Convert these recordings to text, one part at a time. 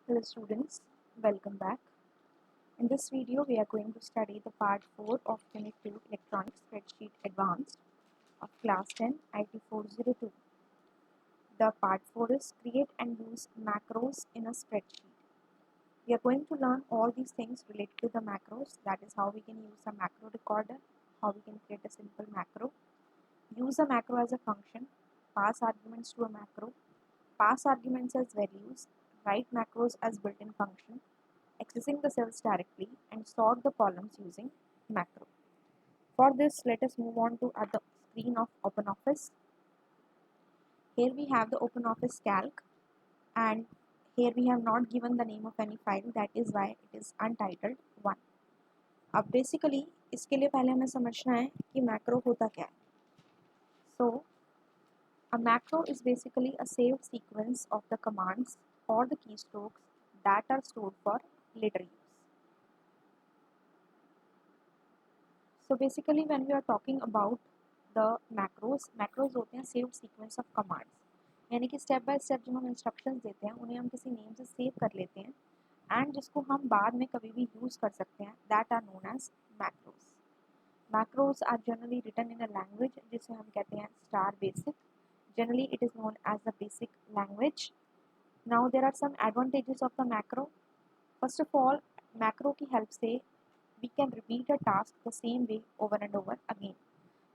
Hello students, welcome back. In this video, we are going to study the part 4 of Unit 2 Electronic Spreadsheet Advanced of Class 10 IT 402. The part 4 is Create and Use Macros in a Spreadsheet. We are going to learn all these things related to the macros, that is how we can use a macro recorder, how we can create a simple macro, use a macro as a function, pass arguments to a macro, pass arguments as values, write macros as built-in function, accessing the cells directly, and sort the columns using macro. For this, let us move on to the screen of OpenOffice. Here we have the OpenOffice Calc, and here we have not given the name of any file, that is why it is untitled 1. अब basically इसके लिए पहले हमें समझना है कि macro होता क्या है. So a macro is basically a saved sequence of the commands or the keystrokes that are stored for later use. So basically when we are talking about the macros होते हैं saved sequence of commands, यानी कि step by step जो हम instructions देते हैं उन्हें हम किसी नेम से सेव कर लेते हैं एंड जिसको हम बाद में कभी भी यूज़ कर सकते हैं, that are known as macros. Macros are generally written in a language जिसे हम कहते हैं star basic. Generally it is known as the basic language. Now there are some advantages of the macro. First of all, macro की help से we can repeat a task the same way over and over again.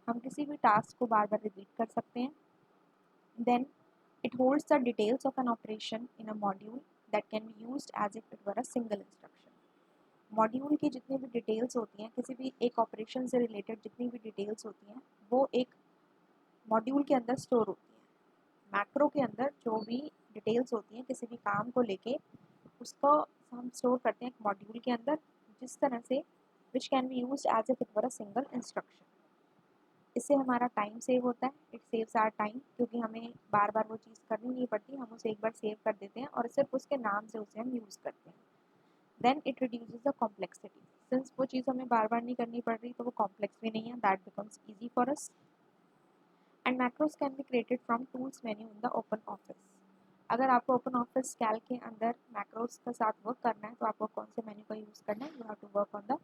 हम किसी भी task को बार बार repeat कर सकते हैं. Then it holds the details of an operation in a module that can be used as if it were a single instruction. Module की जितनी भी डिटेल्स होती हैं, किसी भी एक ऑपरेशन से रिलेटेड जितनी भी डिटेल्स होती हैं, वो एक मॉड्यूल के अंदर स्टोर होती हैं. मैक्रो के अंदर जो भी डिटेल्स होती हैं किसी भी काम को लेके, उसको हम स्टोर करते हैं एक मॉड्यूल के अंदर, जिस तरह से which can be used as if it were a single instruction. इससे हमारा टाइम सेव होता है. इट सेव्स आवर टाइम, क्योंकि हमें बार बार वो चीज़ करनी नहीं पड़ती, हम उसे एक बार सेव कर देते हैं और सिर्फ उसके नाम से उसे हम यूज़ करते हैं. Then it reduces the complexity. Since वो चीज़ हमें बार बार नहीं करनी पड़ रही तो वो कॉम्प्लेक्स भी नहीं है, that becomes easy for us. And macros can be created from tools menu in the open office. अगर आपको ओपन ऑफिस कैल्क के अंदर मैक्रोज के साथ वर्क करना है तो आपको कौन से मेन्यू का यूज़ करना है? You have to work on the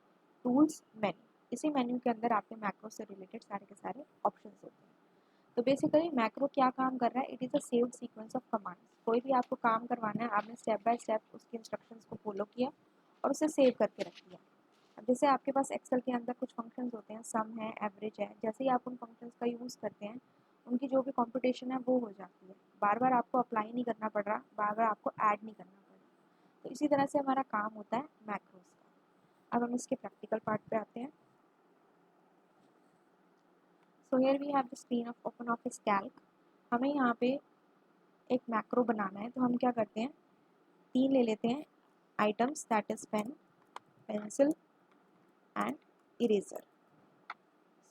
tools menu. इसी मेन्यू के अंदर आपके मैक्रो से रिलेटेड सारे के सारे ऑप्शंस होते हैं. तो बेसिकली मैक्रो क्या काम कर रहा है? It is a saved sequence of commands. कोई भी आपको काम करवाना है, आपने स्टेप बाय स्टेप उसके इंस्ट्रक्शंस को फॉलो किया और उसे सेव करके रख दिया. अब जैसे आपके पास एक्सेल के अंदर कुछ फंक्शंस होते हैं, सम है, एवरेज है, जैसे ही आप उन फंक्शंस का यूज़ करते हैं उनकी जो भी कंप्यूटेशन है वो हो जाती है. बार बार आपको अप्लाई नहीं करना पड़ रहा, बार बार आपको ऐड नहीं करना पड़ रहा. तो इसी तरह से हमारा काम होता है मैक्रोज का. अब हम इसके प्रैक्टिकल पार्ट पे आते हैं. So here we have the screen of open office Calc. हमें यहाँ पे एक मैक्रो बनाना है, तो हम क्या करते हैं, 3 ले लेते हैं items, that is pen, pencil and eraser.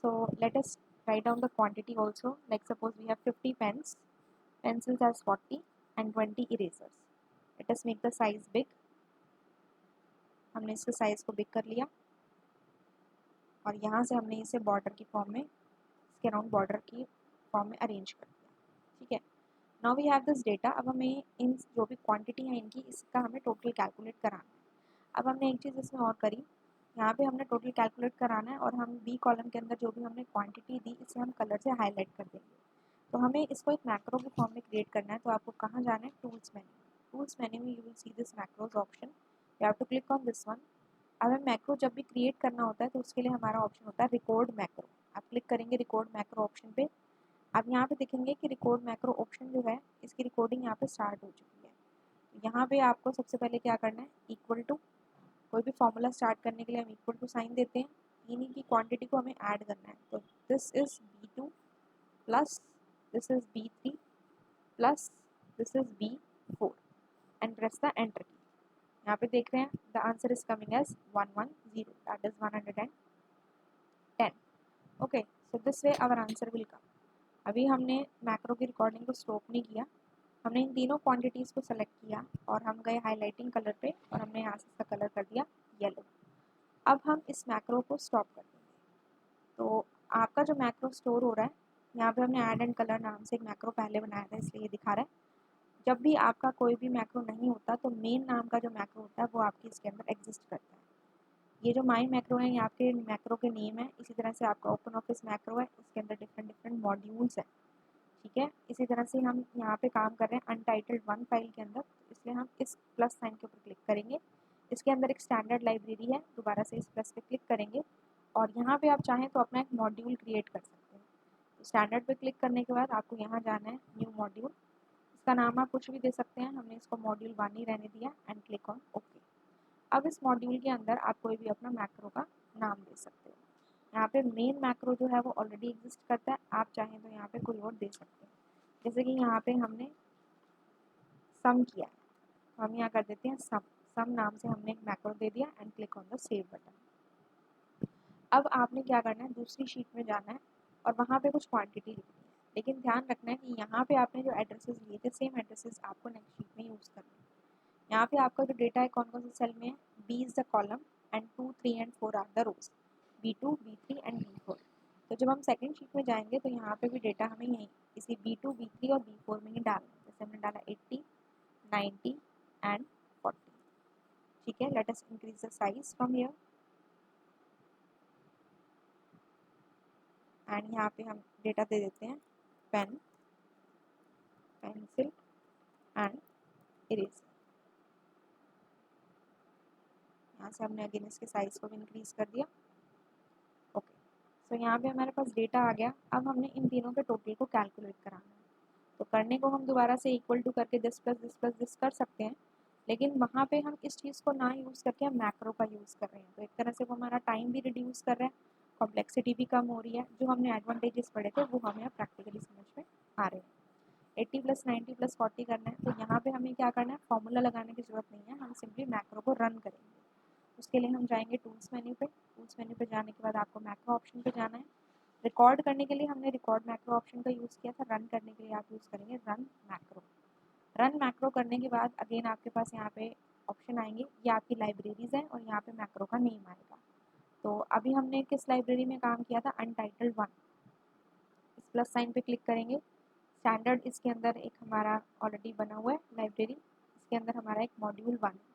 So let us write down the quantity also, like suppose we have 50 pens, pencils has 40 and 20 erasers. Let us make the size big. हमने इसके साइज को big कर लिया और यहाँ से हमने इसे बॉर्डर की फॉर्म में, इसके अराउंड बॉर्डर की फॉर्म में अरेंज कर दिया. ठीक है. Now we have this data. अब हमें इन जो भी क्वांटिटी है इनकी, इसका हमें टोटल कैलकुलेट कराना है. अब हमने एक चीज़ इसमें और करी, यहाँ पे हमने टोटल कैलकुलेट कराना है और हम बी कॉलम के अंदर जो भी हमने क्वांटिटी दी इसे हम कलर से हाईलाइट कर देंगे. तो हमें इसको एक मैक्रो के फॉर्म में क्रिएट करना है. तो आपको कहाँ जाना है? Tools menu. टूल्स मेन्यू में you will see this macros option, you have to click on this one. अब हमें मैक्रो जब भी क्रिएट करना होता है तो उसके लिए हमारा ऑप्शन होता है रिकॉर्ड मैक्रो. आप क्लिक करेंगे रिकॉर्ड मैक्रो ऑप्शन पे. आप यहाँ पे देखेंगे कि रिकॉर्ड मैक्रो ऑप्शन जो है इसकी रिकॉर्डिंग यहाँ पे स्टार्ट हो चुकी है. यहाँ पे आपको सबसे पहले क्या करना है, इक्वल टू, कोई भी फॉर्मूला स्टार्ट करने के लिए हम इक्वल टू साइन देते हैं. इन्हीं की क्वांटिटी को हमें ऐड करना है. तो this is B2 plus this is B3 plus this is B4 and press the enter key. यहाँ पे देख रहे हैं the answer is coming as 110, that is 110. Okay, so this way our answer will come. अभी हमने macro की recording को stop नहीं किया, हमने इन तीनों क्वांटिटीज़ को सेलेक्ट किया और हम गए हाईलाइटिंग कलर पे और हमने यहाँ से इसका कलर कर दिया येलो. अब हम इस मैक्रो को स्टॉप कर देंगे. तो आपका जो मैक्रो स्टोर हो रहा है, यहाँ पे हमने ऐड एंड कलर नाम से एक मैक्रो पहले बनाया था इसलिए ये दिखा रहा है. जब भी आपका कोई भी मैक्रो नहीं होता तो मेन नाम का जो मैक्रो होता है वो आपके इसके अंदर एग्जिस्ट करता है। ये जो माई मैक्रो है ये आपके मैक्रो के नेम है। इसी तरह से आपका ओपन ऑफिस मैक्रो है, इसके अंदर डिफरेंट डिफरेंट मॉड्यूल्स हैं, ठीक है। इसी तरह से हम यहाँ पे काम कर रहे हैं अनटाइटल्ड 1 फाइल के अंदर, इसलिए हम इस प्लस साइन के ऊपर क्लिक करेंगे। इसके अंदर एक स्टैंडर्ड लाइब्रेरी है, दोबारा से इस प्लस पे क्लिक करेंगे और यहाँ पे आप चाहें तो अपना एक मॉड्यूल क्रिएट कर सकते हैं। तो स्टैंडर्ड पे क्लिक करने के बाद आपको यहाँ जाना है न्यू मॉड्यूल, इसका नाम आप कुछ भी दे सकते हैं, हमने इसको मॉड्यूल 1 ही रहने दिया एंड क्लिक ऑन ओके। अब इस मॉड्यूल के अंदर आप कोई भी अपना मैक्रो का नाम दे सकते हो। यहाँ पे मेन मैक्रो जो है वो ऑलरेडी एग्जिस्ट करता है, आप चाहें तो यहाँ पे कोई और दे सकते हैं। जैसे कि यहाँ पे हमने सम किया है, तो हम यहाँ कर देते हैं सम। सम नाम से हमने एक मैक्रो दे दिया and click on the save button. अब आपने क्या करना है, दूसरी शीट में जाना है और वहाँ पे कुछ क्वांटिटी लिखनी है, लेकिन ध्यान रखना है कि यहाँ पे आपने जो एड्रेसेस लिए थे सेम एड्रेसेस आपको नेक्स्ट शीट में यूज़ करना है। यहाँ पे आपका जो डेटा है कौन कौन से सेल में है, B is the column and 2, 3 and 4 are the rows, B2, B3 and B4। तो जब हम सेकंड शीट में जाएंगे तो यहाँ पे भी डेटा हमें यहीं इसी B2, B3 और B4 में ही डालना है। जैसे हमने डाला 80, 90 एंड 40, ठीक है। Let us increase the size from here and यहाँ पे हम डेटा दे देते हैं पेन, पेंसिल एंड इरेजर। यहाँ से हमने अगेन इसके साइज को भी इंक्रीज कर दिया, ओके। सो यहाँ पे हमारे पास डेटा आ गया। अब हमने इन तीनों के टोटल को कैलकुलेट कराना है, तो करने को हम दोबारा से इक्वल टू करके this plus this plus this कर सकते हैं, लेकिन वहाँ पे हम इस चीज़ को ना यूज़ करके हम मैक्रो का यूज़ कर रहे हैं, तो एक तरह से वो हमारा टाइम भी रिड्यूस कर रहा है, कॉम्प्लेक्सिटी भी कम हो रही है। जो हमने एडवांटेजेस पढ़े थे वो हमें प्रैक्टिकली समझ में आ रहे हैं। 80 प्लस 90 प्लस 40 करना है, तो यहाँ पे हमें क्या करना है, फॉर्मूला लगाने की जरूरत नहीं है, हम सिंपली मैक्रो को रन करेंगे। उसके लिए हम जाएंगे टूल्स मेन्यू पे, टूल्स मेन्यू पे जाने के बाद आपको मैक्रो ऑप्शन पे जाना है। रिकॉर्ड करने के लिए हमने रिकॉर्ड मैक्रो ऑप्शन का यूज़ किया था, रन करने के लिए आप यूज़ करेंगे रन मैक्रो। रन मैक्रो करने के बाद अगेन आपके पास यहाँ पे ऑप्शन आएंगे, ये आपकी लाइब्रेरीज है और यहाँ पे मैक्रो का नेम आएगा। तो अभी हमने किस लाइब्रेरी में काम किया था, अनटाइटल्ड 1। इस प्लस साइन पे क्लिक करेंगे, स्टैंडर्ड इसके अंदर एक हमारा ऑलरेडी बना हुआ है लाइब्रेरी, इसके अंदर हमारा एक मॉड्यूल 1 है।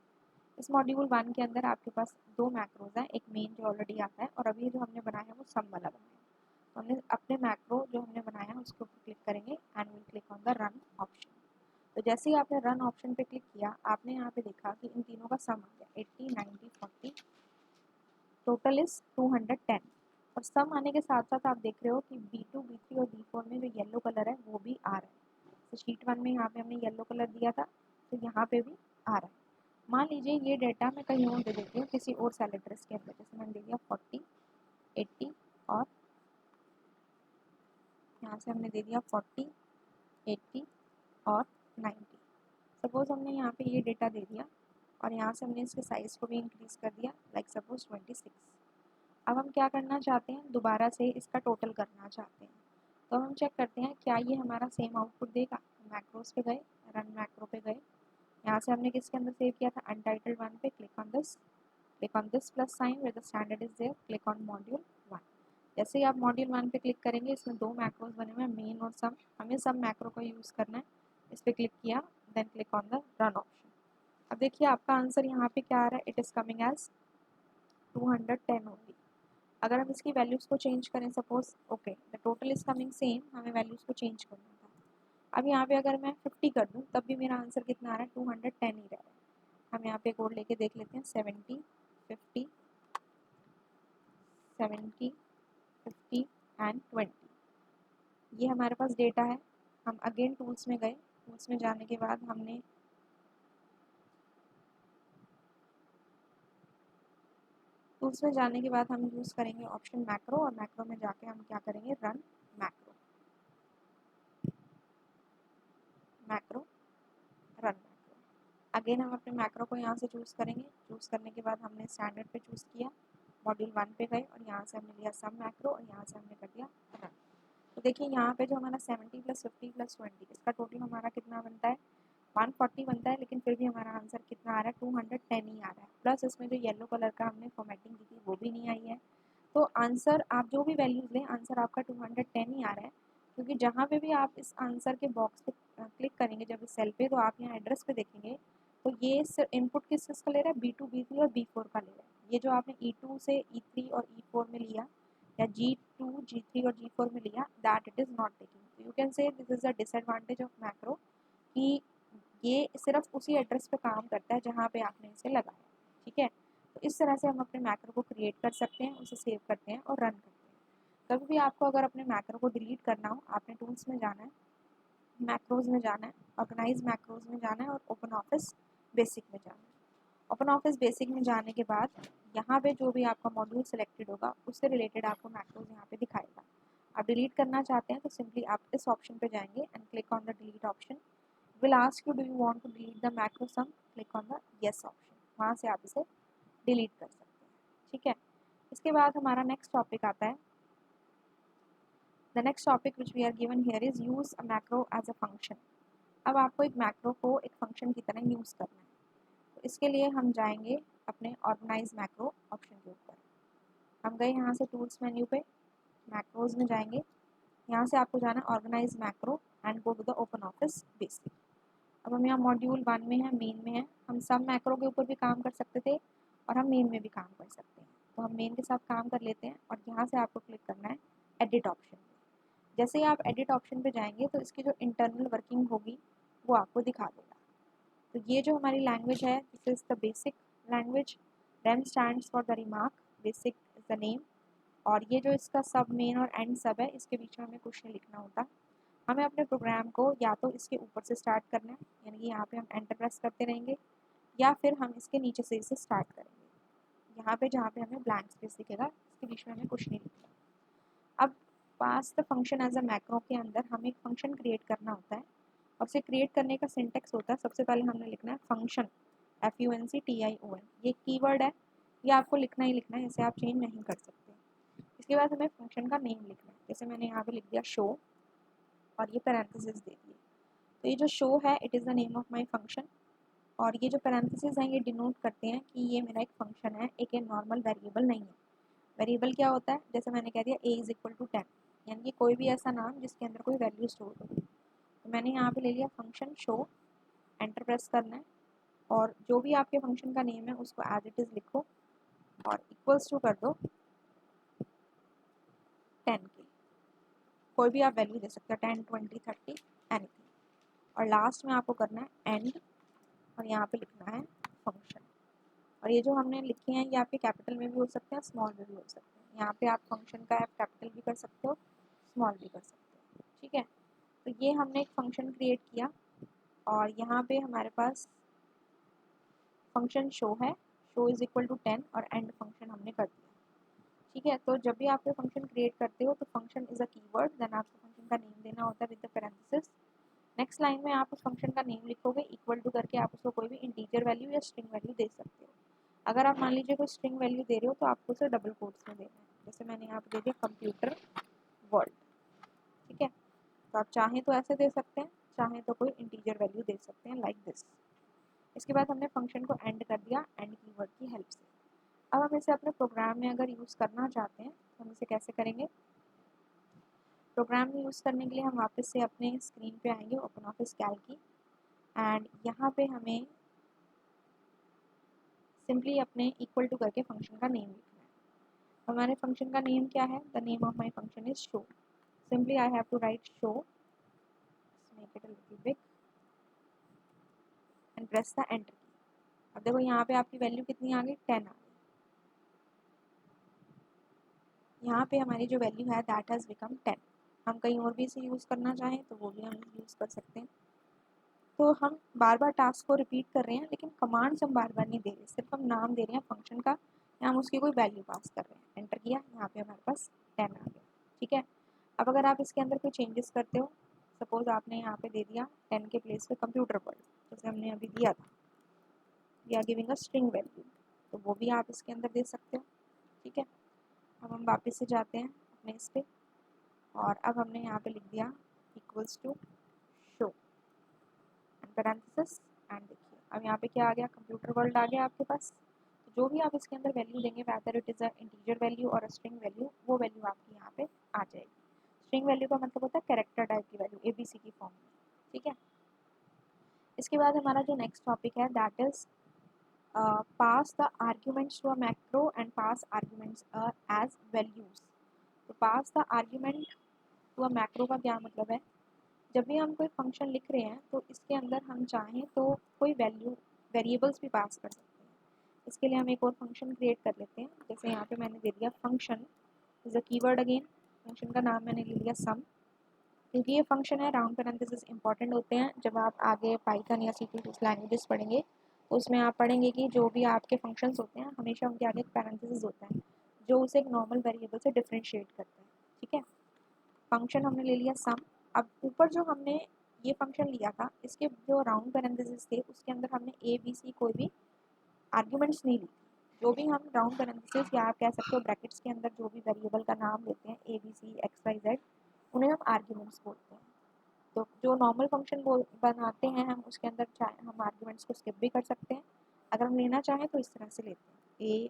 इस मॉड्यूल 1 के अंदर आपके पास दो मैक्रोज हैं, एक मेन जो ऑलरेडी आता है और अभी जो हमने बनाया है वो सम वाला बनाया है। तो हमने अपने मैक्रो जो हमने बनाया है उसके ऊपर क्लिक करेंगे and will click on the run option. तो जैसे ही आपने रन ऑप्शन पे क्लिक किया, आपने यहाँ पे देखा कि इन तीनों का सम आ गया 80, 90, 40, टोटल इज 210। और सम आने के साथ साथ आप देख रहे हो कि B2, B3 और B4 में जो येलो कलर है वो भी आ रहा है। तो शीट 1 में यहाँ पे हमने येलो कलर दिया था, तो यहाँ पे भी आ रहा है। मान लीजिए ये डेटा मैं कहीं और दे देती हूँ किसी और सेल एड्रेस के अंदर, जैसे मैंने दे दिया 40, 80 और यहाँ से हमने दे दिया 40, 80 और 90। सपोज हमने यहाँ पे ये डेटा दे दिया और यहाँ से हमने इसके साइज को भी इंक्रीज कर दिया, लाइक सपोज 26। अब हम क्या करना चाहते हैं, दोबारा से इसका टोटल करना चाहते हैं। तो हम चेक करते हैं क्या ये हमारा सेम आउटपुट देगा। मैक्रोस पे गए, रन मैक्रो पे गए, यहाँ से हमने किसके अंदर सेव किया था, अनटाइटल्ड 1 पे click on this plus sign where the standard is there, click on module 1। जैसे ही आप मॉड्यूल 1 पे क्लिक करेंगे, इसमें दो मैक्रोज बने हुए हैं, मेन और सम। हमें सम मैक्रो को यूज़ करना है, इस पर क्लिक किया, then click on the run option. अब देखिए आपका आंसर यहाँ पे क्या आ रहा है, it is coming as 210 only. अगर हम इसकी वैल्यूज़ को चेंज करें, suppose okay the total is coming same, हमें वैल्यूज़ को चेंज करना था। अब यहाँ पे अगर मैं 50 कर दूँ तब भी मेरा आंसर कितना आ रहा है, 210 ही रह रहा है। हम यहाँ पे एक और लेके देख लेते हैं, 70, 50, 70, 50 एंड 20। ये हमारे पास डेटा है। हम अगेन टूल्स में गए, टूल्स में जाने के बाद हमने टूल्स में जाने के बाद हम यूज़ करेंगे ऑप्शन मैक्रो, और मैक्रो में जाके हम क्या करेंगे, run macro, macro run macro. Again हम अपने मैक्रो को यहाँ से चूज़ करेंगे, चूज़ करने के बाद हमने स्टैंडर्ड पे चूज़ किया, मॉड्यूल 1 पे गए और यहाँ से हमने लिया सम मैक्रो और यहाँ से हमने कर दिया रन। तो देखिए यहाँ पे जो हमारा 70 प्लस 50 प्लस 20, इसका टोटल हमारा कितना बनता है, 140 बनता है, लेकिन फिर भी हमारा आंसर कितना आ रहा है, 210 ही आ रहा है। प्लस इसमें जो येलो कलर का हमने फॉर्मेटिंग की थी वो भी नहीं आई है। तो आंसर आप जो भी वैल्यूज लें, आंसर आपका 210 ही आ रहा है, क्योंकि जहाँ पे भी आप इस आंसर के बॉक्स पे क्लिक करेंगे जब इस सेल पे, तो आप यहाँ एड्रेस पे देखेंगे तो ये इनपुट किस का ले रहा है, B2, B3 और B4 का ले रहा है। ये जो आपने E2 से E3 और E4 में लिया या G2, G3 और G4 में लिया, that it is not taking. You can say this is the disadvantage of macro कि ये सिर्फ उसी एड्रेस पे काम करता है जहाँ पे आपने इसे लगाया। ठीक है, तो इस तरह से हम अपने मैक्रो को क्रिएट कर सकते हैं, उसे सेव करते हैं और रन करते हैं। कभी भी आपको अगर अपने मैक्रो को डिलीट करना हो, आपने टूल्स में जाना है, मैक्रोज में जाना है, ऑर्गेनाइज मैक्रोज में जाना है और ओपन ऑफिस बेसिक में जाना है। ओपन ऑफिस बेसिक में जाने के बाद यहाँ पे जो भी आपका मॉड्यूल सेलेक्टेड होगा उससे रिलेटेड आपको मैक्रोज यहाँ पे दिखाएगा। आप डिलीट करना चाहते हैं तो सिंपली आप इस ऑप्शन पे जाएंगे and click on the delete option. Will ask you do you want to delete the macros, click on the yes option, वहाँ से आप इसे डिलीट कर सकते हैं। ठीक है, इसके बाद हमारा नेक्स्ट टॉपिक आता है। The next topic which we are given here is use a macro as a function. अब आपको एक मैक्रो को एक फंक्शन की तरह यूज़ करना है, तो इसके लिए हम जाएंगे अपने ऑर्गेनाइज मैक्रो ऑप्शन के ऊपर। हम गए यहाँ से टूल्स मेन्यू पे, मैक्रोज में जाएंगे, यहाँ से आपको जाना है organise macro and go to the open office basic. अब हम यहाँ मॉड्यूल 1 में है, मेन में है। हम सब मैक्रो के ऊपर भी काम कर सकते थे और हम मेन में भी काम कर सकते हैं, तो हम मेन के साथ काम कर लेते हैं और यहाँ से आपको क्लिक करना है एडिट ऑप्शन। जैसे ही आप एडिट ऑप्शन पे जाएंगे तो इसकी जो इंटरनल वर्किंग होगी वो आपको दिखा देगा। तो ये जो हमारी लैंग्वेज है, this is the basic language. REM stands for the remark, basic is the name. और ये जो इसका सब मेन और एंड सब है, इसके बीच में हमें कुछ नहीं लिखना होता। हमें अपने प्रोग्राम को या तो इसके ऊपर से स्टार्ट करना है, यानी कि यहाँ पे हम एंटर प्रेस करते रहेंगे, या फिर हम इसके नीचे से इसे स्टार्ट करेंगे। यहाँ पे जहाँ पे हमें ब्लैंक स्पेस दिखेगा, इसके बीच में हमें कुछ नहीं लिखना। अब pass the function as a macro के अंदर हमें एक फंक्शन क्रिएट करना होता है और उसे क्रिएट करने का सिंटेक्स होता है, सबसे पहले हमने लिखना है फंक्शन, FUNCTION। ये कीवर्ड है, ये आपको लिखना ही लिखना है, इसे आप चेंज नहीं कर सकते। इसके बाद हमें फंक्शन का नेम लिखना है, जैसे मैंने यहाँ पे लिख दिया शो और ये पैरेंथेसिस दे दिए। तो ये जो शो है it is the name of my function, और ये जो पैरेंथेसिस हैं ये डिनोट करते हैं कि ये मेरा एक फंक्शन है, एक नॉर्मल वेरिएबल नहीं है। वेरिएबल क्या होता है, जैसे मैंने कह दिया A=10, यानी कि कोई भी ऐसा नाम जिसके अंदर कोई वैल्यू स्टोर हो। तो मैंने यहाँ पे ले लिया फंक्शन शो, एंटर प्रेस करना है और जो भी आपके फंक्शन का नेम है उसको एज इट इज़ लिखो और इक्वल्स टू कर दो 10 के। कोई भी आप वैल्यू दे सकते हो, 10, 20, 30 एनीथिंग। और लास्ट में आपको करना है एंड और यहाँ पे लिखना है फंक्शन। और ये जो हमने लिखे हैं ये आपके कैपिटल में भी हो सकते हैं, स्मॉल में भी हो सकते हैं। यहाँ पे आप फंक्शन का आप कैपिटल भी कर सकते हो, स्मॉल भी कर सकते हो। ठीक है, तो ये हमने एक फंक्शन क्रिएट किया और यहाँ पे हमारे पास फंक्शन शो है, शो इज इक्वल टू 10 और एंड फंक्शन हमने कर दिया। ठीक है, तो जब भी आप ये फंक्शन क्रिएट करते हो तो function is a keyword, then आपको फंक्शन का नेम देना होता है with the parenthesis. Next line में आप उस फंक्शन का नेम लिखोगे, इक्वल टू करके आप उसको कोई भी इंटीजर वैल्यू या स्ट्रिंग वैल्यू दे सकते हो। अगर आप मान लीजिए कोई स्ट्रिंग वैल्यू दे रहे हो तो आपको उसे डबल कोट्स में देना है, जैसे मैंने यहाँ पे दे दिया कंप्यूटर वर्ल्ड। ठीक है, तो आप चाहें तो ऐसे दे सकते हैं, चाहें तो कोई इंटीजर वैल्यू दे सकते हैं लाइक दिस। इसके बाद हमने फंक्शन को एंड कर दिया एंड कीवर्ड की हेल्प से। अब हम इसे अपने प्रोग्राम में अगर यूज़ करना चाहते हैं तो हम इसे कैसे करेंगे। प्रोग्राम में यूज़ करने के लिए हम वापस से अपने स्क्रीन पे आएंगे, ओपन ऑफिस कैल्क की, एंड यहाँ पे हमें सिंपली अपने इक्वल टू करके फंक्शन का नेम लिखना है। हमारे फंक्शन का नेम क्या है, the name of my function is show. Simply I have to write show, make it a little big and press the enter key. अब देखो यहाँ पे आपकी वैल्यू कितनी आ गई, 10 आ गई। यहाँ पे हमारी जो वैल्यू है दैट हैज़ बिकम 10। हम कहीं और भी इसे यूज़ करना चाहें तो वो भी हम यूज़ कर सकते हैं। तो हम बार बार टास्क को रिपीट कर रहे हैं लेकिन कमांड्स हम बार बार नहीं दे रहे, सिर्फ हम नाम दे रहे हैं फंक्शन का या हम उसकी कोई वैल्यू पास कर रहे हैं। एंटर किया, यहाँ पे हमारे पास 10 आ गया। ठीक है, अब अगर आप इसके अंदर कोई चेंजेस करते हो, सपोज आपने यहाँ पे दे दिया 10 के प्लेस पे कंप्यूटर वर्ल्ड, जैसे हमने अभी दिया था, we are giving a string value, तो वो भी आप इसके अंदर दे सकते हो। ठीक है, अब हम वापस से जाते हैं अपने इस पे और अब हमने यहाँ पे लिख दिया equals to show and parenthesis and देखिए अब यहाँ पे क्या आ गया, कंप्यूटर वर्ल्ड आ गया आपके पास। तो जो भी आप इसके अंदर वैल्यू देंगे, whether it is a integer value और अ स्ट्रिंग वैल्यू, वो वैल्यू आपकी यहाँ पे आ जाएगी। स्ट्रिंग वैल्यू का मतलब होता है कैरेक्टर टाइप की वैल्यू ABC की फॉर्म में, ठीक है। इसके बाद हमारा जो नेक्स्ट टॉपिक है that is pass the arguments to a macro and pass arguments as values. तो pass the argument to a macro का क्या मतलब है, जब भी हम कोई फंक्शन लिख रहे हैं तो इसके अंदर हम चाहें तो कोई वैल्यू वेरिएबल्स भी पास कर सकते हैं। इसके लिए हम एक और फंक्शन क्रिएट कर लेते हैं, जैसे यहाँ पे मैंने दे दिया function is a keyword again, function का नाम मैंने ले लिया सम, क्योंकि ये फंक्शन है राउंड पैरेंथेसिस इंपॉर्टेंट होते हैं जब आप आगे पाइथन या C++ लैंग्वेजेस पढ़ेंगे, तो उसमें आप पढ़ेंगे कि जो भी आपके फंक्शंस होते हैं हमेशा उनके आगे पैरेंथेसिस होता है जो उसे एक नॉर्मल वेरिएबल से डिफरेंशिएट करता है, ठीक है। फंक्शन हमने ले लिया सम। अब ऊपर जो हमने ये फंक्शन लिया था इसके जो राउंड पैरेंथेसिस थे उसके अंदर हमने ABC कोई भी आर्ग्यूमेंट्स नहीं ली। जो भी हम राउंड पैरेंथेसिस या आप कह सकते हो ब्रैकेट्स के अंदर जो भी वेरिएबल का नाम लेते हैं ABC XYZ, उन्हें हम आर्ग्यूमेंट्स बोलते हैं। तो जो नॉर्मल फंक्शन बनाते हैं हम उसके अंदर चाहे हम आर्ग्यूमेंट्स को स्किप भी कर सकते हैं, अगर हम लेना चाहें तो इस तरह से लेते हैं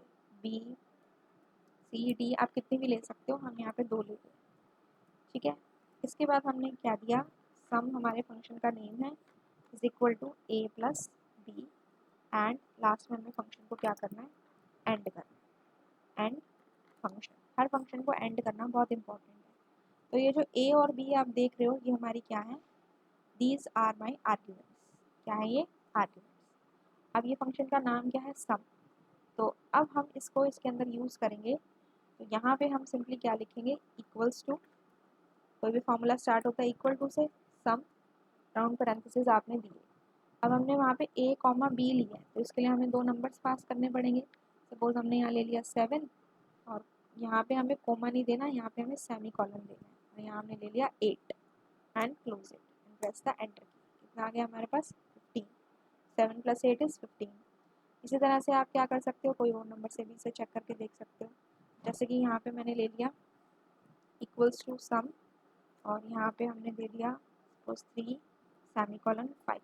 ABCD, आप कितने भी ले सकते हो, हम यहाँ पे 2 लेते हैं, ठीक है। इसके बाद हमने क्या दिया, सम हमारे फंक्शन का नेम है is equal to A plus B and last में हमें फंक्शन को क्या करना है, एंड करना है। एंड फंक्शन, हर फंक्शन को एंड करना बहुत इंपॉर्टेंट है। तो ये जो A और B आप देख रहे हो ये हमारी क्या है, दीज आर माई आर्ग्यूमेंट्स, क्या है ये, आर्ग्यूमेंट्स। अब ये फंक्शन का नाम क्या है, सम। तो अब हम इसको इसके अंदर यूज़ करेंगे, तो यहाँ पे हम सिंपली क्या लिखेंगे, इक्वल्स टू, कोई भी फॉर्मूला स्टार्ट होता है इक्वल टू से, सम राउंड पैरेंथेसिस आपने दिए। अब हमने वहाँ पे A कॉमा B लिया है तो इसके लिए हमें 2 नंबर्स पास करने पड़ेंगे। सपोज हमने यहाँ ले लिया 7 और यहाँ पे हमें कोमा नहीं देना, यहाँ पे हमें सेमी कॉलन देना है, और यहाँ हमने ले लिया 8 and close it and press the enter की। कितना आ गया हमारे पास, 15, 7 + 8 = 15। इसी तरह से आप क्या कर सकते हो, कोई और नंबर से भी इसे चेक करके देख सकते हो, जैसे कि यहाँ पे मैंने ले लिया इक्वल्स टू सम और यहाँ पे हमने दे दिया suppose 3 semicolon 5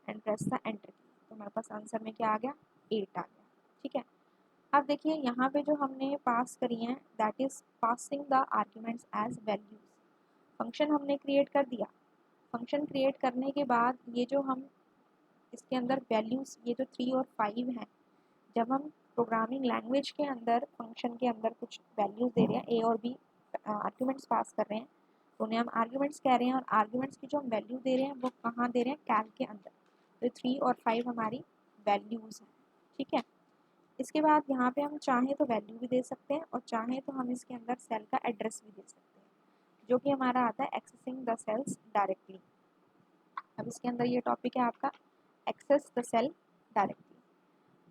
and press the enter की, तो हमारे पास आंसर में क्या आ गया, 8 आ गया, ठीक है। अब देखिए यहाँ पे जो हमने पास करी हैं that is passing the arguments as values. Function हमने क्रिएट कर दिया, फंक्शन क्रिएट करने के बाद ये जो हम इसके अंदर वैल्यूज, ये जो 3 और 5 हैं, जब हम प्रोग्रामिंग लैंग्वेज के अंदर फंक्शन के अंदर कुछ वैल्यूज दे रहे हैं, A और B आर्ग्यूमेंट्स पास कर रहे हैं, तो उन्हें हम आर्ग्यूमेंट्स कह रहे हैं, और आर्ग्यूमेंट्स की जो हम वैल्यू दे रहे हैं वो कहाँ दे रहे हैं, कैल के अंदर। तो 3 और 5 हमारी वैल्यूज हैं, ठीक है। इसके बाद यहाँ पे हम चाहें तो वैल्यू भी दे सकते हैं और चाहें तो हम इसके अंदर सेल का एड्रेस भी दे सकते हैं, जो कि हमारा आता है एक्सेसिंग द सेल्स डायरेक्टली। अब इसके अंदर ये टॉपिक है आपका एक्सेस द सेल डायरेक्टली।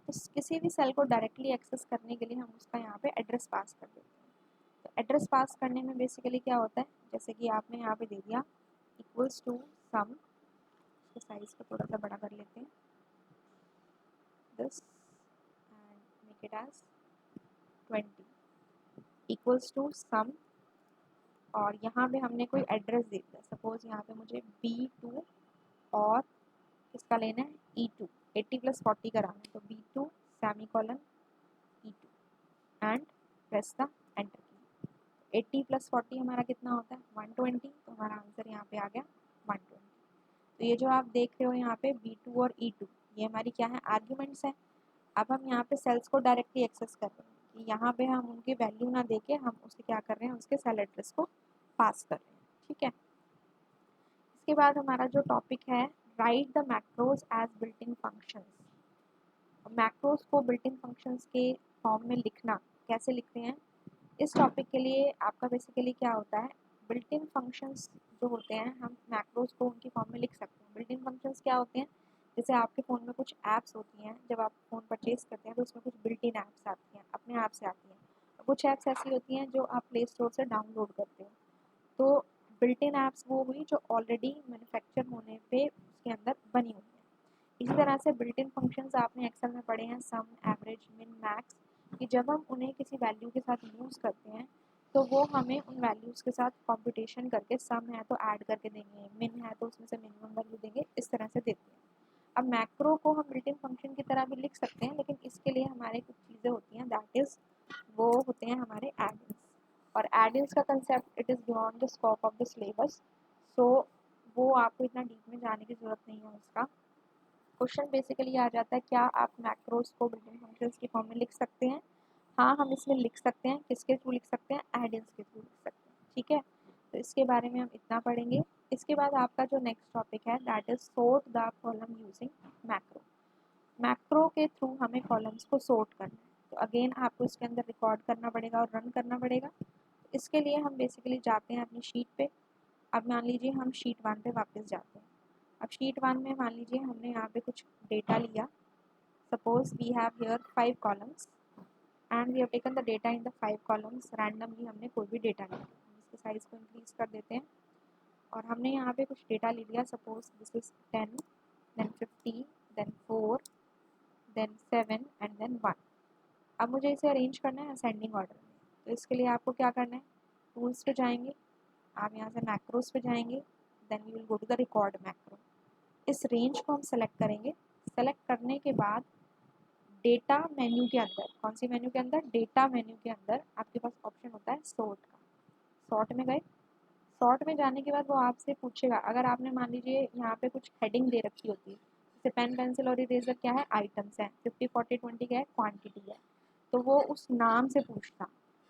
तो किसी भी सेल को डायरेक्टली एक्सेस करने के लिए हम उसका यहाँ पे एड्रेस पास कर देते हैं। तो एड्रेस पास करने में बेसिकली क्या होता है, जैसे कि आपने यहाँ पे दे दिया इक्वल्स टू सम, इसके साइज को थोड़ा सा बड़ा कर लेते हैं, this and make it as 20 equals to sum, और यहाँ पे हमने कोई एड्रेस दे दिया, सपोज यहाँ पे मुझे B2 और किसका लेना है, E2, 80 + 40 कराना है, तो B2 semicolon E2 and press the enter की। 80 + 40 हमारा कितना होता है, 120, तो हमारा आंसर यहाँ पे आ गया 120। तो ये जो आप देख रहे हो यहाँ पे B2 और E2 ये हमारी क्या है, आर्ग्यूमेंट्स है। अब हम यहाँ पे सेल्स को डायरेक्टली एक्सेस कर रहे हैं कि यहाँ पे हम उनकी वैल्यू ना देके हम उसे क्या कर रहे हैं, उसके सेल एड्रेस को पास कर रहे हैं, ठीक है। इसके बाद हमारा जो टॉपिक है write the macros as built in functions. Macros को बिल्ट इन फंक्शंस के फॉर्म में लिखना, कैसे लिखते हैं, इस टॉपिक के लिए आपका बेसिकली क्या होता है, बिल्ट इन फंक्शंस जो होते हैं हम मैक्रोज को उनकी फॉर्म में लिख सकते हैं। बिल्ट इन फंक्शंस क्या होते हैं, जैसे आपके फ़ोन में कुछ ऐप्स होती हैं, जब आप फ़ोन परचेज करते हैं तो उसमें कुछ बिल्ट इन ऐप्स आती हैं, अपने आप से आती हैं, और कुछ ऐप्स ऐसी होती हैं जो आप प्ले स्टोर से डाउनलोड करते हो। तो बिल्ट इन ऐप्स वो हुई जो ऑलरेडी मैन्युफैक्चर होने पे उसके अंदर बनी हुई है। इसी तरह से बिल्ट इन फंक्शंस आपने एक्सेल में पढ़े हैं, सम, एवरेज, मिन, मैक्स, कि जब हम उन्हें किसी वैल्यू के साथ यूज़ करते हैं तो वो हमें उन वैल्यूज़ के साथ कंप्यूटेशन करके, सम है तो ऐड करके देंगे, मिन है तो उसमें से मिनिमम वैल्यू देंगे, इस तरह से देते हैं। अब मैक्रो को हम बिल्ट इन फंक्शन की तरह भी लिख सकते हैं, लेकिन इसके लिए हमारे कुछ चीज़ें होती हैं, दैट इज़ वो होते हैं हमारे एडर्स। और एडियंस का concept it is beyond the scope of the syllabus, so वो आपको इतना डीप में जाने की ज़रूरत नहीं है उसका। क्वेश्चन बेसिकली आ जाता है क्या आप मैक्रोज को बिल्डिंग फंक्शंस की फॉर्म में लिख सकते हैं। हाँ, हम इसमें लिख सकते हैं। किसके थ्रू लिख सकते हैं? एडियंस के थ्रू लिख सकते हैं। ठीक है, तो इसके बारे में हम इतना पढ़ेंगे। इसके बाद आपका जो नेक्स्ट टॉपिक है that is sort the column using macro. Macro के थ्रू हमें कॉलम्स को सोर्ट करना है, तो अगेन आपको इसके अंदर रिकॉर्ड करना पड़ेगा और रन करना पड़ेगा। इसके लिए हम बेसिकली जाते हैं अपनी शीट पे। अब मान लीजिए हम शीट 1 पे वापस जाते हैं। अब शीट 1 में मान लीजिए हमने यहाँ पे कुछ डेटा लिया। Suppose we have here 5 columns and we have taken the data in the 5 columns. Randomly हमने कोई भी डेटा लिया, इसके साइज को इंक्रीज कर देते हैं और हमने यहाँ पे कुछ डेटा ले लिया। Suppose this is 10, then 50, then 4, then 7 and then 1। अब मुझे इसे अरेंज करना है असेंडिंग ऑर्डर में, तो इसके लिए आपको क्या करना है? टूल्स पे जाएंगे, आप यहाँ से मैक्रोस पे जाएंगे, then we will go to the record macro. इस रेंज को हम सेलेक्ट करेंगे। सेलेक्ट करने के बाद डेटा मेन्यू के अंदर, कौन सी मेन्यू के अंदर? डेटा मेन्यू के अंदर आपके पास ऑप्शन होता है सॉर्ट का। सॉर्ट में गए। सॉर्ट में जाने के बाद वो आपसे पूछेगा, अगर आपने मान लीजिए यहाँ पे कुछ हेडिंग दे रखी होती है, जैसे पेन पेंसिल और इरेजर क्या है? आइटम्स हैं। 50 40 20 क्या है? क्वांटिटी है। तो वो उस नाम से पूछता,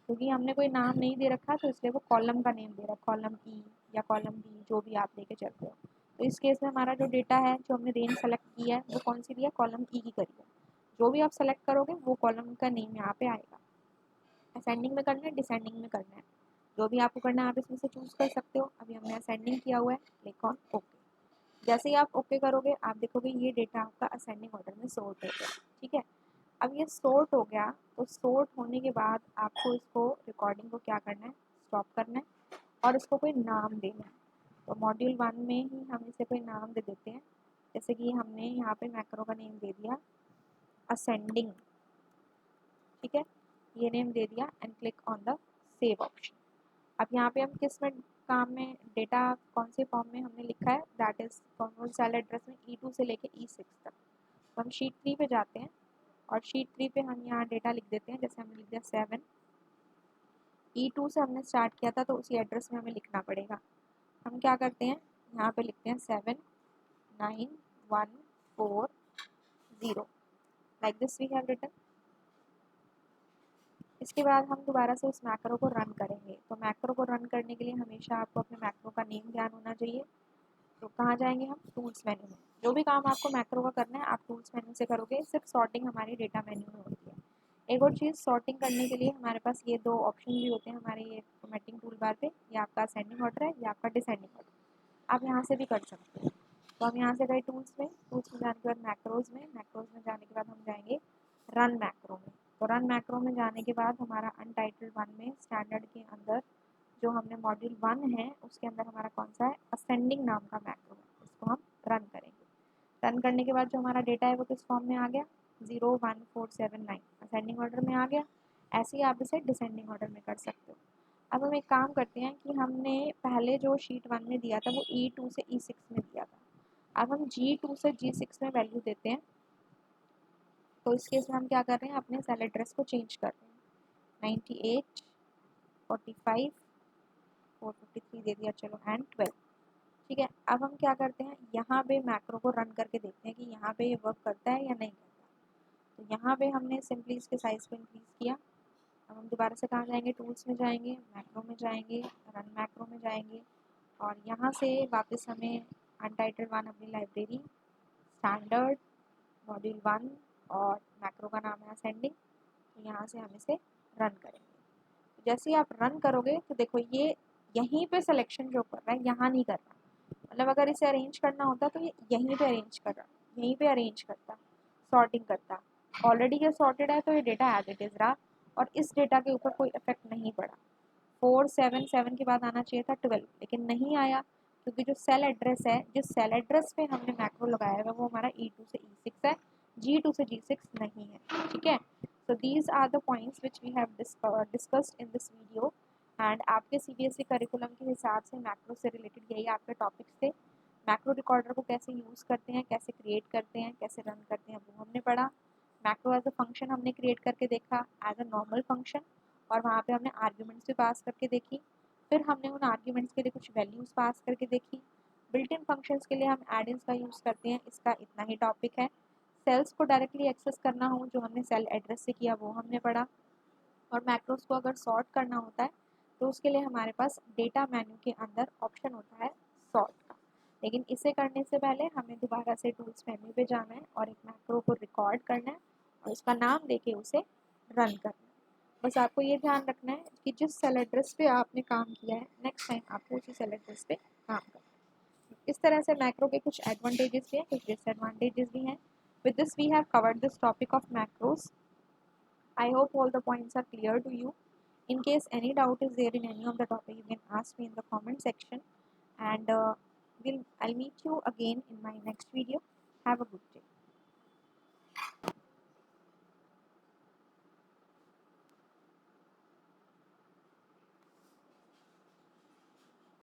क्योंकि हमने कोई नाम नहीं दे रखा तो इसलिए वो कॉलम का नेम दे रहा है, कॉलम ई या कॉलम डी, जो भी आप लेके चलते हो। तो इस केस में हमारा जो डेटा है, जो हमने रेंज सेलेक्ट की है, वो कौन सी दी है? कॉलम ई की करी है। जो भी आप सेलेक्ट करोगे वो कॉलम का नेम यहाँ पे आएगा। असेंडिंग में करना है, डिसेंडिंग में करना है, जो भी आपको करना है आप इसमें से चूज कर सकते हो। अभी हमने असेंडिंग किया हुआ है, क्लिक ऑन ओके। जैसे ही आप ओके करोगे आप देखोगे ये डेटा आपका असेंडिंग ऑर्डर में सॉर्ट हो गया। ठीक है, अब ये सॉर्ट हो गया, तो सॉर्ट होने के बाद आपको इसको रिकॉर्डिंग को क्या करना है? स्टॉप करना है और इसको कोई नाम देना है। तो मॉड्यूल 1 में ही हम इसे कोई नाम दे देते हैं, जैसे कि हमने यहाँ पे मैक्रो का नेम दे दिया असेंडिंग। ठीक है, ये नेम दे दिया and click on the save option. अब यहाँ पे हम किस में काम में डेटा कौन से फॉर्म में हमने लिखा है? That is control cell address में E2 से लेके E6 तक। तो हम शीट 3 पे जाते हैं और शीट 3 पे हम यहाँ डेटा लिख देते हैं। जैसे हमने लिख दिया 7। E2 से हमने स्टार्ट किया था तो उसी एड्रेस में हमें लिखना पड़ेगा। हम क्या करते हैं? यहाँ पे लिखते हैं 7 9 1 4 0, like this we have written. इसके बाद हम दोबारा से उस मैक्रो को रन करेंगे। तो मैक्रो को रन करने के लिए हमेशा आपको अपने मैक्रो का नेम ध्यान होना चाहिए। तो कहाँ जाएंगे हम? टूल्स मेन्यू में। जो भी काम आपको मैक्रो का करना है आप टूल्स मेन्यू से करोगे, सिर्फ सॉर्टिंग हमारी डेटा मेन्यू में होती है। एक और चीज़, सॉर्टिंग करने के लिए हमारे पास ये 2 ऑप्शन भी होते हैं हमारे ये फॉर्मेटिंग टूल बार पे। ये आपका असेंडिंग ऑर्डर है, ये आपका डिसेंडिंग ऑर्डर। आप यहाँ से भी कर सकते हैं। तो हम यहाँ से गए टूल्स में, टूल्स में जाने के बाद मैक्रोज में, मैक्रोज में जाने के बाद हम जाएंगे रन मैक्रो में। तो रन मैक्रो में जाने के बाद हमारा अनटाइटल्ड 1 में स्टैंडर्ड के अंदर जो हमने मॉड्यूल 1 है उसके अंदर हमारा कौन सा है? असेंडिंग नाम का मैक्रो है। इसको हम रन करेंगे। रन करने के बाद जो हमारा डेटा है वो किस फॉर्म में आ गया? 0 1 4 7 9 असेंडिंग ऑर्डर में आ गया। ऐसे ही आप इसे डिसेंडिंग ऑर्डर में कर सकते हो। अब हम एक काम करते हैं कि हमने पहले जो शीट 1 में दिया था वो E2 से E6 में दिया था। अब हम G2 से G6 में वैल्यू देते हैं। तो इस केस में हम क्या कर रहे हैं? अपने सेल एड्रेस को चेंज कर रहे हैं। 98 45 453 दे दिया, चलो, एंड 12। ठीक है, अब हम क्या करते हैं? यहाँ पे मैक्रो को रन करके देखते हैं कि यहाँ पे ये वर्क करता है या नहीं करता। तो यहाँ पे हमने सिंपली इसके साइज को इंक्रीज किया। अब हम दोबारा से कहाँ जाएंगे? टूल्स में जाएंगे, मैक्रो में जाएंगे, रन मैक्रो में जाएंगे और यहाँ से वापस हमें अनटाइटल्ड 1 अपनी लाइब्रेरी, स्टैंडर्ड, मॉड्यूल 1 और मैक्रो का नाम है असेंडिंग। तो यहाँ से हम इसे रन करेंगे। तो जैसे ही आप रन करोगे तो देखो ये यहीं पे सिलेक्शन जो कर रहा है, यहाँ नहीं कर रहा। मतलब अगर इसे अरेंज करना होता तो ये यहीं पे अरेंज कर रहा, यहीं पे अरेंज करता, सॉर्टिंग करता। ऑलरेडी ये सॉर्टेड है तो ये डेटा एज इट इज रहा और इस डेटा के ऊपर कोई इफेक्ट नहीं पड़ा। 4 7 7 के बाद आना चाहिए था 12, लेकिन नहीं आया क्योंकि जो सेल एड्रेस है, जिस सेल एड्रेस पे हमने मैक्रो लगाया है वो हमारा E2 से E6 है, G2 से G6 नहीं है। ठीक है, so these are the points which we have discussed in this video and आपके CBSE करिकुलम के हिसाब से मैक्रो से रिलेटेड यही आपके टॉपिक्स थे। मैक्रो रिकॉर्डर को कैसे यूज़ करते हैं, कैसे क्रिएट करते हैं, कैसे रन करते हैं वो हमने पढ़ा। मैक्रो एज अ फंक्शन हमने क्रिएट करके देखा एज अ नॉर्मल फंक्शन, और वहाँ पे हमने आर्ग्यूमेंट्स भी पास करके देखी। फिर हमने उन आर्ग्यूमेंट्स के लिए कुछ वैल्यूज़ पास करके देखी। बिल्ट इन फंक्शंस के लिए हम एडिंस का यूज़ करते हैं, इसका इतना ही टॉपिक है। सेल्स को डायरेक्टली एक्सेस करना हो, जो हमने सेल एड्रेस से किया, वो हमने पढ़ा। और मैक्रोस को अगर सॉर्ट करना होता है तो उसके लिए हमारे पास डेटा मेन्यू के अंदर ऑप्शन होता है सॉर्ट का। लेकिन इसे करने से पहले हमें दोबारा से टूल्स मेन्यू पे जाना है और एक मैक्रो को रिकॉर्ड करना है और उसका नाम देके उसे रन करना है। बस आपको ये ध्यान रखना है कि जिस सेल एड्रेस पे आपने काम किया है, नेक्स्ट टाइम आपको उसी सेल एड्रेस पे काम करना है। इस तरह से मैक्रो के कुछ एडवांटेजेस भी हैं, कुछ डिसएडवांटेजेस भी हैं। With this, we have covered this topic of macros. I hope all the points are clear to you. In case any doubt is there in any of the topic, you can ask me in the comment section, and I'll meet you again in my next video. Have a good day.